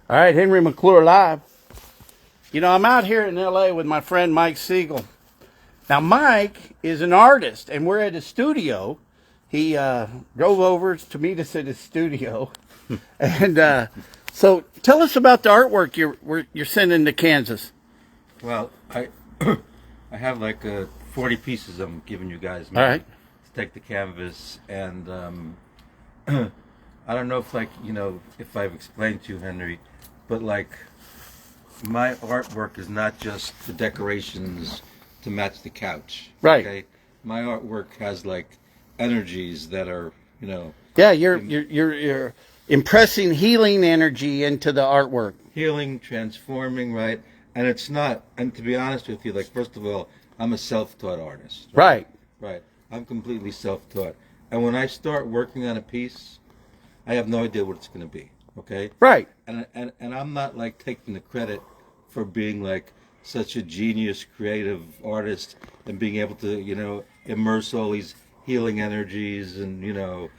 All right, Henry McClure live. You know, I'm out here in L.A. with my friend Mike Seagull. Now, Mike is an artist, and we're at his studio. He drove over to meet us at his studio. And so tell us about the artwork you're sending to Kansas. Well, I I have like 40 pieces I'm giving you guys. All right. To take the canvas, and I don't know if I've explained to you, Henry, but like my artwork is not just the decorations to match the couch. Right. Okay. My artwork has like energies that are, Yeah, you're impressing healing energy into the artwork. healing, transforming, right? And it's not, and to be honest with you, like, first of all, I'm a self-taught artist. Right. Right. I'm completely self-taught. And when I start working on a piece, I have no idea what it's going to be. Okay? Right. And I'm not like taking the credit for being like such a genius creative artist and being able to, immerse all these healing energies and,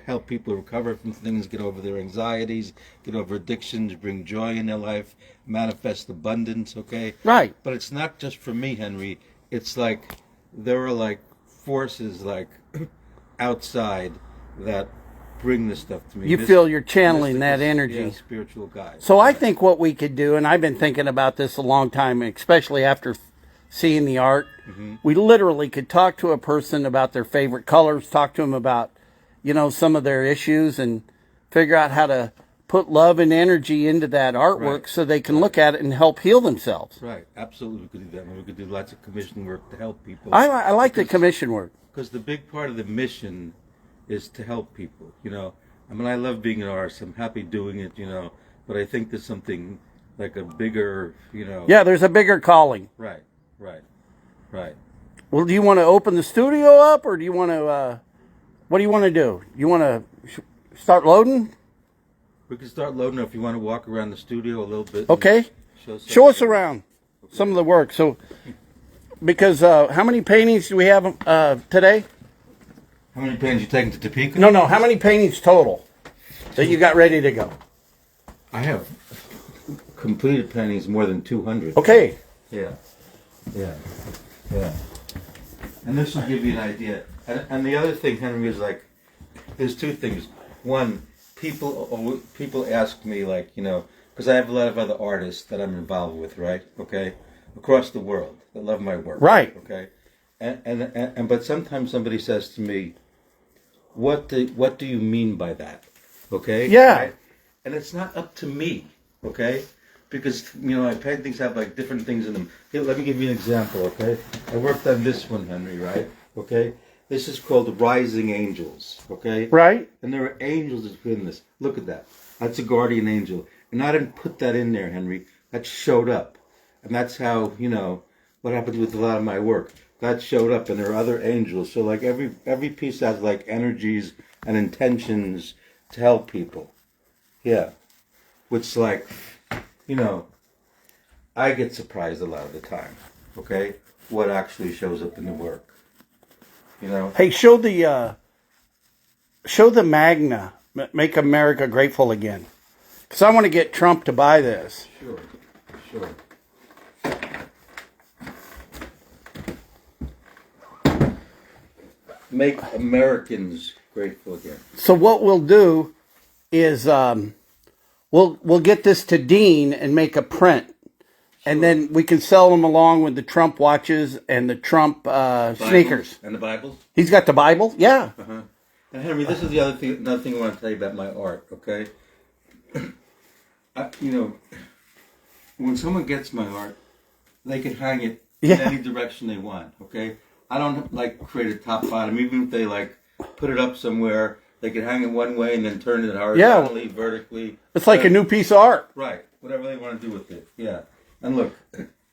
help people recover from things, get over their anxieties, get over addictions, bring joy in their life, manifest abundance, okay? Right. But it's not just for me, Henry. It's like there are like forces like outside that bring this stuff to me. You feel you're channeling that Mystical, energy. yeah, spiritual guide. So I think what we could do, and I've been thinking about this a long time, especially after seeing the art, we literally could talk to a person about their favorite colors, talk to them about, some of their issues, and figure out how to put love and energy into that artwork Right. so they can look at it and help heal themselves. Right, absolutely, we could do that. And we could do lots of commission work to help people. I like the commission work. Because the big part of the mission is to help people. I mean, I love being an artist. I'm happy doing it. But I think there's something like a bigger. Yeah, there's a bigger calling. Right, right, right. Well, do you want to open the studio up, or do you want to? What do you want to do? You want to start loading? We can start loading if you want to walk around the studio a little bit. Okay. Show us around some of the work. So, because how many paintings do we have today? How many paintings you taking to Topeka? No. How many paintings total that you got ready to go? I have completed paintings more than 200. Okay. Yeah. And this will give you an idea. And the other thing, Henry, is like, there's two things. One, people ask me, like, because I have a lot of other artists that I'm involved with, right? Okay, across the world that love my work. Right. Okay. And but sometimes somebody says to me, what do you mean by that? Okay. Yeah. Right? And it's not up to me. Okay. Because my paintings have like different things in them. Here, let me give you an example. Okay. I worked on this one, Henry. Right. Okay. This is called Rising Angels. Okay. Right. And there are angels in this. Look at that. That's a guardian angel. And I didn't put that in there, Henry. That showed up. And that's how, what happens with a lot of my work. That showed up, and there are other angels. So like every piece has like energies and intentions to help people. Yeah. Which like, I get surprised a lot of the time. Okay? What actually shows up in the work. Hey, show the Magna, Make America Grateful Again. Because I want to get Trump to buy this. Sure. Make Americans grateful again. So what we'll do is we'll get this to Dean and make a print. And then we can sell them along with the Trump watches and the Trump sneakers. And the Bibles? He's got the Bible? Yeah. Uh-huh. And Henry, this is another thing I want to tell you about my art, okay? When someone gets my art, they can hang it in any direction they want, okay? I don't like create a top bottom. Even if they like put it up somewhere, they can hang it one way and then turn it horizontally, vertically. It's like a new piece of art. Right. Whatever they want to do with it. Yeah. And look.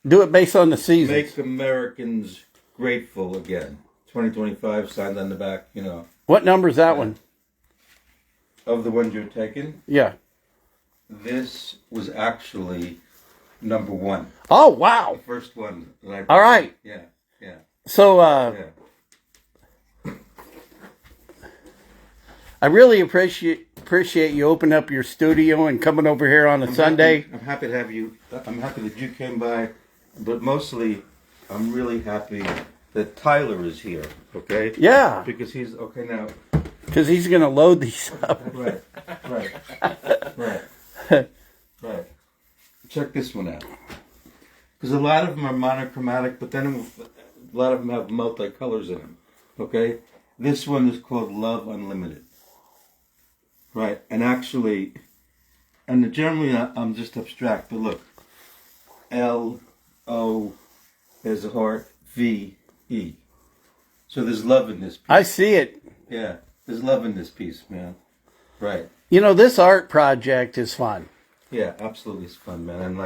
Do it based on the seasons. Make Americans grateful again. 2025 signed on the back, What number is that one? Of the ones you're taking? Yeah. This was actually number 1. Oh, wow. The first one that I... All right. Yeah. So, Yeah. I really appreciate you opening up your studio and coming over here on a Sunday. I'm happy to have you. I'm happy that you came by, but mostly, I'm really happy that Tyler is here. Okay. Yeah. Because he's okay now. Because he's going to load these up. Right. Right. Check this one out. Because a lot of them are monochromatic, but then a lot of them have multicolors in them. Okay. This one is called Love Unlimited. Right, and actually, and generally I'm just abstract, but look, L-O, there's a heart, V-E. So there's love in this piece. I see it. Yeah, there's love in this piece, man. Right. You know, this art project is fun. Yeah, absolutely it's fun, man. And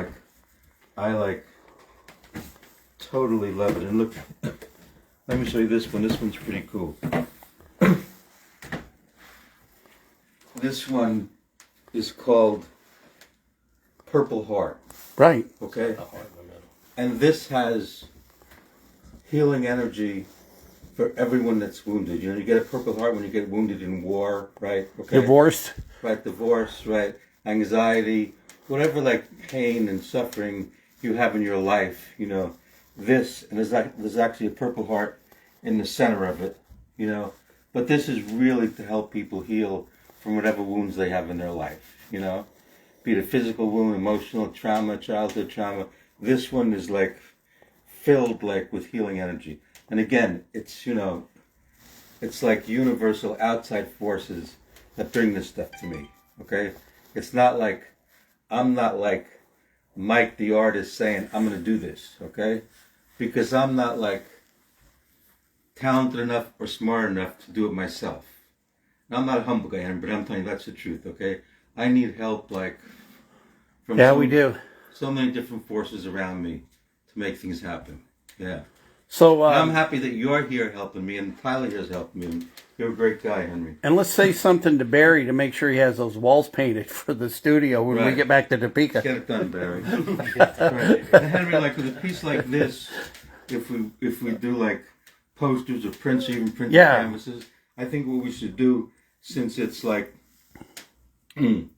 I totally love it. And look, let me show you this one. This one's pretty cool. This one is called Purple Heart. Right. Okay? And this has healing energy for everyone that's wounded. You know, you get a Purple Heart when you get wounded in war, right? Okay. Divorced. Right, divorce, right? Anxiety, whatever pain and suffering you have in your life, you know. This, and there's actually a Purple Heart in the center of it, you know. But this is really to help people heal from whatever wounds they have in their life, you know, be it a physical wound, emotional trauma, childhood trauma. This one is filled with healing energy. And again, it's, you know, it's like universal outside forces that bring this stuff to me. Okay, it's not I'm not like Mike the artist saying I'm going to do this. Okay, because I'm not talented enough or smart enough to do it myself. Now, I'm not a humble guy, but I'm telling you that's the truth, okay? I need help, from we do. So many different forces around me to make things happen. Yeah. So and I'm happy that you're here helping me, and Tyler here's helping me. And you're a great guy, Henry. And let's say something to Barry to make sure he has those walls painted for the studio when we get back to Topeka. Get it done, Barry. Right. And Henry, with a piece like this, if we do posters or prints, or even printed canvases, I think what we should do, since it's you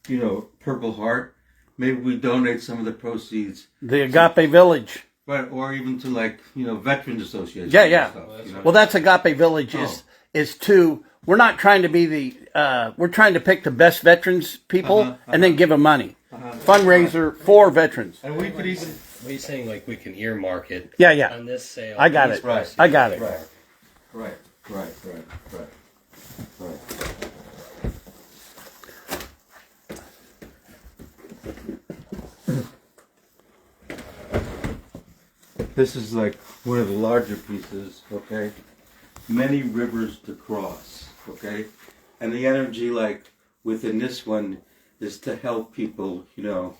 know, Purple Heart, maybe we donate some of the proceeds. The Agape Village. Right, or even to you know, Veterans Association. Yeah. Stuff, you know? Well, that's Agape Village is to, we're not trying to be we're trying to pick the best veterans people and then give them money. Fundraiser for veterans. And we could even... What are you saying, we can earmark it on this sale? I got it. Right. I got it. Right. This is one of the larger pieces, okay? Many rivers to cross, okay? And the energy, within this one is to help people, you know,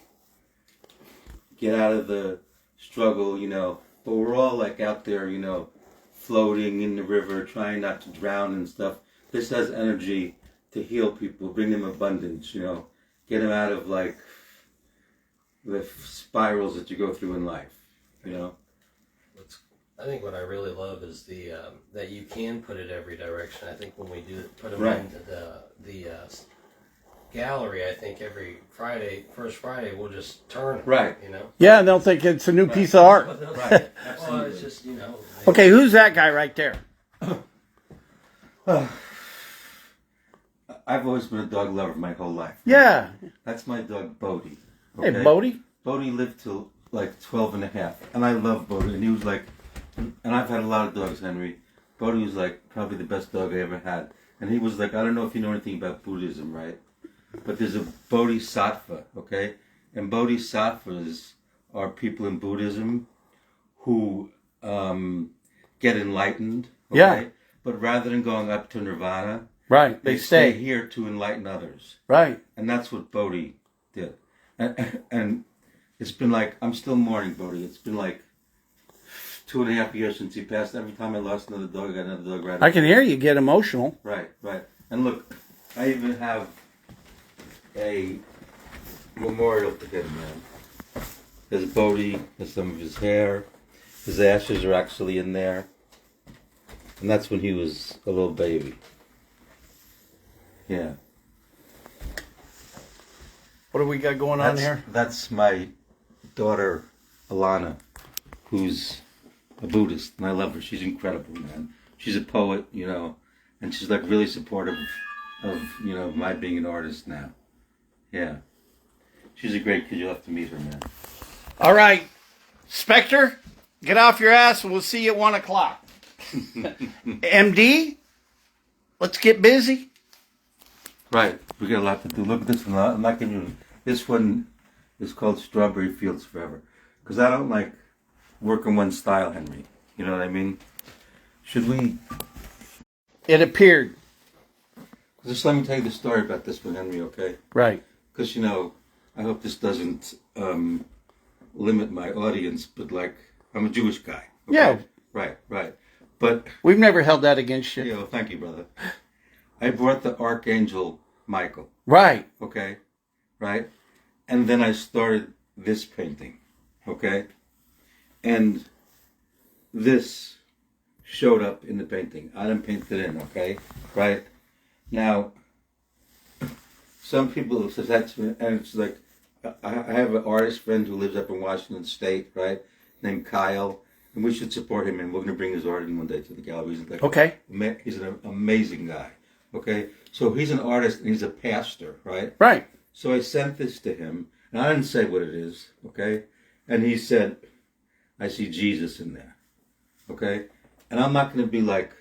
get out of the struggle, you know. But we're all, out there, you know, floating in the river, trying not to drown and stuff. This has energy to heal people, bring them abundance, you know. Get them out of, the spirals that you go through in life, you know. I think what I really love is the that you can put it every direction. I think when we put them in the gallery, I think every first Friday, we'll just turn it. Right. You know. Yeah, and they'll think it's a new piece of art. Right. Well, it's just, you know. Okay, who's that guy right there? I've always been a dog lover my whole life. Yeah. That's my dog, Bodie. Okay? Hey, Bodie. Bodie lived till 12 and a half. And I love Bodie. And he was and I've had a lot of dogs, Henry. Bodhi was probably the best dog I ever had. And he was I don't know if you know anything about Buddhism, right? But there's a Bodhisattva, okay? And Bodhisattvas are people in Buddhism who get enlightened, okay? Yeah. But rather than going up to nirvana, right, they stay here to enlighten others. Right. And that's what Bodhi did. And it's been I'm still mourning Bodhi. It's been 2.5 years since he passed. Every time I lost another dog, I got another dog right. I can hear you get emotional. Right. And look, I even have a memorial to him, man. There's Bodhi, there's some of his hair. His ashes are actually in there. And that's when he was a little baby. Yeah. What do we got going on here? That's my daughter, Alana, who's a Buddhist, and I love her. She's incredible, man. She's a poet, you know, and she's like really supportive of you know, my being an artist now. Yeah. She's a great kid. You'll have to meet her, man. All right, Spectre, get off your ass and we'll see you at 1 o'clock. MD, let's get busy. Right. We got a lot to do. Look at this one. I'm not giving you. This one is called Strawberry Fields Forever. Because I don't like work in one style, Henry. You know what I mean? Should we... It appeared. Just let me tell you the story about this one, Henry, okay? Right. Because, you know, I hope this doesn't limit my audience, but, like, I'm a Jewish guy. Okay? Yeah. Right. But... We've never held that against you. Yeah, well, thank you, brother. I brought the Archangel Michael. Right. Okay? Right? And then I started this painting. Okay? And this showed up in the painting. I didn't paint it in, okay? Right? Now, some people say that to me, and it's like, I have an artist friend who lives up in Washington State, right? Named Kyle. And we should support him, and we're going to bring his art in one day to the gallery. He's like, okay. He's an amazing guy. Okay? So he's an artist, and he's a pastor, right? Right. So I sent this to him, and I didn't say what it is, okay? And he said, I see Jesus in there, okay? And I'm not going to be, like,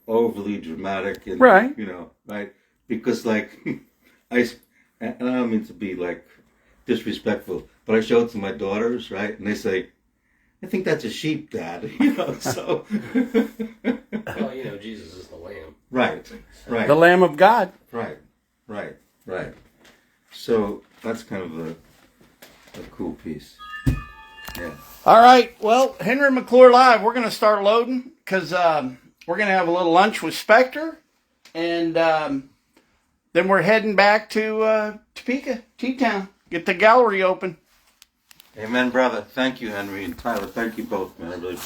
overly dramatic and, right. You know, right? Because, like, and I don't mean to be, like, disrespectful, but I show it to my daughters, right? And they say, I think that's a sheep, Dad. You know, so... Well, you know, Jesus is the Lamb. Right. The Lamb of God. Right. So that's kind of a cool piece. Yeah. All right. Well, Henry McClure Live, we're going to start loading because we're going to have a little lunch with Spectre. And then we're heading back to Topeka, T-Town. Get the gallery open. Amen, brother. Thank you, Henry and Tyler. Thank you both, man. I really